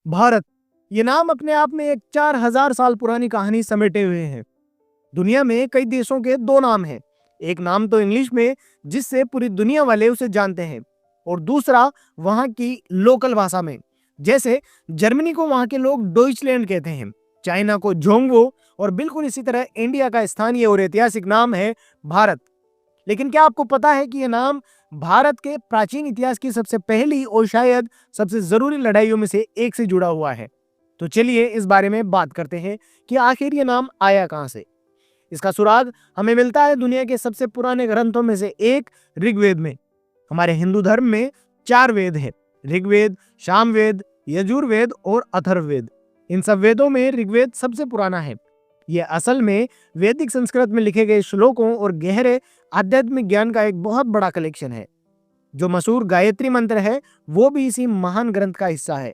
भारत, ये नाम अपने आप में एक 4000 साल पुरानी कहानी समेटे हुए है। दुनिया में कई देशों के दो नाम हैं। एक नाम तो इंग्लिश में, जिससे पूरी दुनिया वाले उसे जानते हैं, और दूसरा वहाँ की लोकल भाषा में। जैसे जर्मनी को वहाँ के लोग डॉइचलैंड कहते हैं, चाइना को जोंगवो, और बिल्कुल इसी तरह इंडिया का स्थानीय और ऐतिहासिक नाम है भारत। लेकिन क्या आपको पता है कि यह नाम भारत के प्राचीन इतिहास की सबसे पहली और शायद सबसे जरूरी लड़ाइयों में से एक से जुड़ा हुआ है? तो चलिए इस बारे में बात करते हैं कि आखिर ये नाम आया कहां से। इसका सुराग हमें मिलता है दुनिया के सबसे पुराने ग्रंथों में से एक ऋग्वेद में। हमारे हिंदू धर्म में 4 वेद हैं: ऋग्वेद, सामवेद, यजुर्वेद और अथर्ववेद। इन सब वेदों में ऋग्वेद सबसे पुराना है। यह असल में वैदिक संस्कृत में लिखे गए श्लोकों और गहरे आध्यात्मिक ज्ञान का एक बहुत बड़ा कलेक्शन है। जो मशहूर गायत्री मंत्र है, वो भी इसी महान ग्रंथ का हिस्सा है।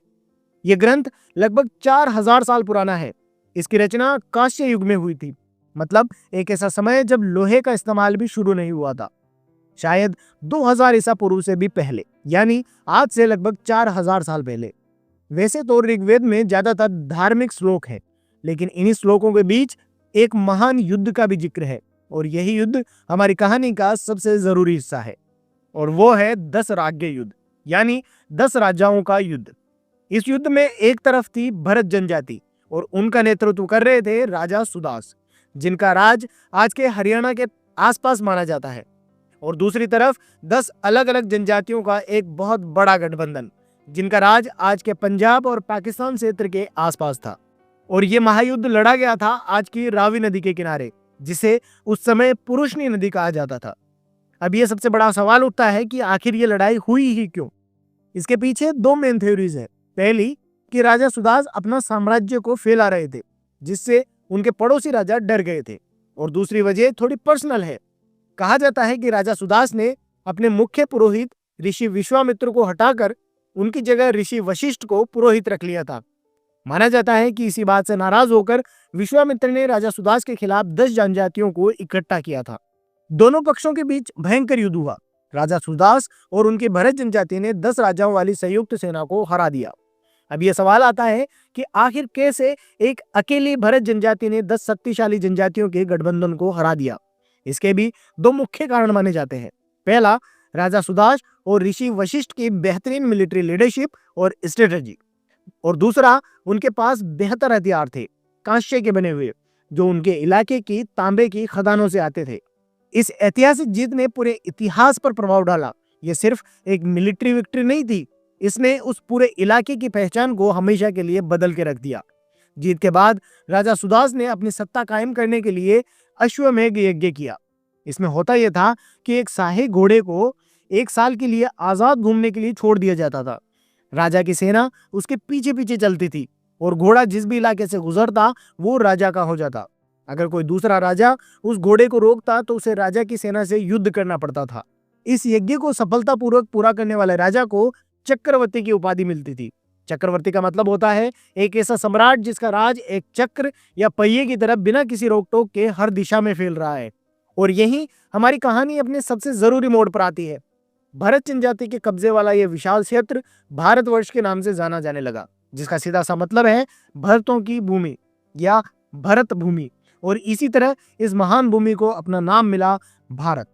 यह ग्रंथ लगभग 4000 साल पुराना है। इसकी रचना कांस्य युग में हुई थी, मतलब एक ऐसा समय जब लोहे का इस्तेमाल भी शुरू नहीं हुआ था। शायद 2000 ईसा पूर्व से भी पहले, यानी आज से लगभग 4000 साल पहले। वैसे तो ऋग्वेद में ज्यादातर धार्मिक श्लोक हैं, लेकिन इन्हीं श्लोकों के बीच एक महान युद्ध का भी जिक्र है, और यही युद्ध हमारी कहानी का सबसे जरूरी हिस्सा है। और वो है 10 राज्य युद्ध, यानी 10 राजाओं का युद्ध। इस युद्ध में एक तरफ थी भरत जनजाति, और उनका नेतृत्व कर रहे थे राजा सुदास, जिनका राज आज के हरियाणा के आसपास माना जाता है। और दूसरी तरफ 10 अलग अलग जनजातियों का एक बहुत बड़ा गठबंधन, जिनका राज आज के पंजाब और पाकिस्तान क्षेत्र के आसपास था। और ये महायुद्ध लड़ा गया था आज की रावी नदी के किनारे, जिसे उस समय पुरुषनी नदी कहा जाता था। अब ये सबसे बड़ा सवाल उठता है कि आखिर ये लड़ाई हुई ही क्यों। इसके पीछे 2 मेन थ्योरीज है। पहली, कि राजा सुदास अपना साम्राज्य को फैला रहे थे, जिससे उनके पड़ोसी राजा डर गए थे। और दूसरी वजह थोड़ी पर्सनल है। कहा जाता है कि राजा सुदास ने अपने मुख्य पुरोहित ऋषि विश्वामित्र को हटाकर उनकी जगह ऋषि वशिष्ठ को पुरोहित रख लिया था। माना जाता है कि इसी बात से नाराज होकर विश्वामित्र ने राजा सुदास के खिलाफ 10 जनजातियों को इकट्ठा किया था। दोनों पक्षों के बीच भयंकर युद्ध हुआ। राजा सुदास और उनकी भरत जनजाति ने 10 राजाओं वाली संयुक्त सेना को हरा दिया। अब यह सवाल आता है कि आखिर कैसे एक अकेली भरत जनजाति ने 10 शक्तिशाली जनजातियों के गठबंधन को हरा दिया। इसके भी 2 मुख्य कारण माने जाते हैं। पहला, राजा सुदास और ऋषि वशिष्ठ की बेहतरीन मिलिट्री लीडरशिप और स्ट्रेटजी, और दूसरा, उनके पास बेहतर हथियार थे, कांस्य के बने हुए, जो उनके इलाके की तांबे की खदानों से आते थे। इस ऐतिहासिक जीत ने पूरे इतिहास पर प्रभाव डाला। यह सिर्फ एक मिलिट्री विक्ट्री नहीं थी, इसने उस पूरे इलाके की पहचान को हमेशा के लिए बदल के रख दिया। जीत के बाद राजा सुदास ने अपनी सत्ता कायम करने के लिए अश्वमेध यज्ञ किया। इसमें होता यह था कि एक शाही घोड़े को 1 साल के लिए आजाद घूमने के लिए छोड़ दिया जाता था। राजा की सेना उसके पीछे पीछे चलती थी, और घोड़ा जिस भी इलाके से गुजरता वो राजा का हो जाता। अगर कोई दूसरा राजा उस घोड़े को रोकता तो उसे राजा की सेना से युद्ध करना पड़ता था। इस यज्ञ को सफलतापूर्वक पूरा करने वाले राजा को चक्रवर्ती की उपाधि मिलती थी। चक्रवर्ती का मतलब होता है एक ऐसा सम्राट जिसका राज एक चक्र या पहिए की तरह बिना किसी रोक टोक के हर दिशा में फैल रहा है। और यही हमारी कहानी अपने सबसे जरूरी मोड़ पर आती है। भरत जनजाति के कब्जे वाला यह विशाल क्षेत्र भारतवर्ष के नाम से जाना जाने लगा, जिसका सीधा सा मतलब है भरतों की भूमि या भरत भूमि। और इसी तरह इस महान भूमि को अपना नाम मिला भारत।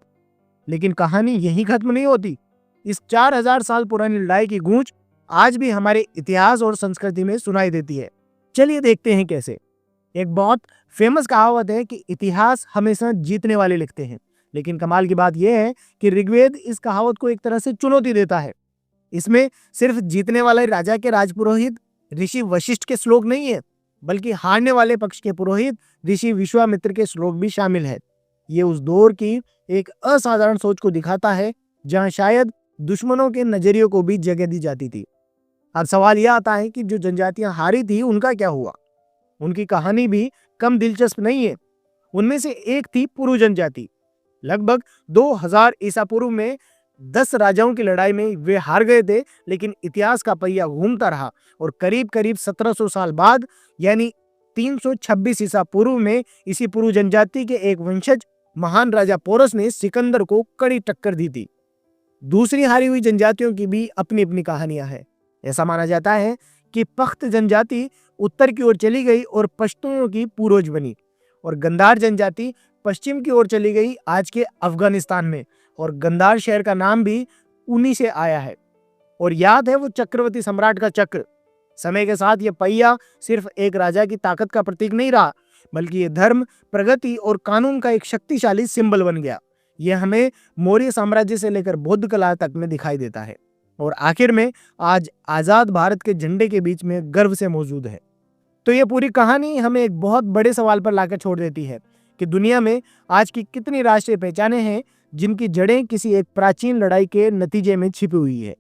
लेकिन कहानी यही खत्म नहीं होती। इस 4000 साल पुरानी लड़ाई की गूंज आज भी हमारे इतिहास और संस्कृति में सुनाई देती है। चलिए देखते हैं कैसे। एक बहुत फेमस कहावत है कि इतिहास हमेशा जीतने वाले लिखते हैं। लेकिन कमाल की बात यह है कि ऋग्वेद इस कहावत को एक तरह से चुनौती देता है। इसमें सिर्फ जीतने वाले राजा के राजपुरोहित ऋषि वशिष्ठ के श्लोक नहीं है, बल्कि हारने वाले पक्ष के पुरोहित ऋषि विश्वामित्र के श्लोक भी शामिल है। ये उस दौर की एक असाधारण सोच को दिखाता है, जहां शायद दुश्मनों के नजरियों को भी जगह दी जाती थी। अब सवाल यह आता है कि जो जनजातियां हारी थी उनका क्या हुआ। उनकी कहानी भी कम दिलचस्प नहीं है। उनमें से एक थी पुरु जनजाति। लगभग 2000 ईसा पूर्व में 10 राजाओं की लड़ाई में वे हार गए थे, लेकिन इतिहास का पहिया घूमता रहा, और करीब करीब 1700 साल बाद, यानी 326 ईसा पूर्व में, इसी पुरु जनजाति के एक वंशज महान राजा पोरस ने सिकंदर को कड़ी टक्कर दी थी। दूसरी हारी हुई जनजातियों की भी अपनी अपनी कहानियां हैं। ऐसा माना जाता है कि पख्त जनजाति उत्तर की ओर चली गई और पश्तूनों की पूर्वज बनी, और गंधार जनजाति पश्चिम की ओर चली गई आज के अफगानिस्तान में, और गंधार शहर का नाम भी उन्हीं से आया है। और याद है वो चक्रवर्ती सम्राट का चक्र। समय के साथ ये पहिया सिर्फ एक राजा की ताकत का प्रतीक नहीं रहा, बल्कि ये धर्म, प्रगति और कानून का एक शक्तिशाली सिंबल बन गया। ये हमें मौर्य साम्राज्य से लेकर बौद्ध कला तक में दिखाई देता है, और आखिर में आज आजाद भारत के झंडे के बीच में गर्व से मौजूद है। तो ये पूरी कहानी हमें एक बहुत बड़े सवाल पर लाकर छोड़ देती है कि दुनिया में आज की कितनी राष्ट्रीय पहचानें हैं जिनकी जड़ें किसी एक प्राचीन लड़ाई के नतीजे में छिपी हुई है।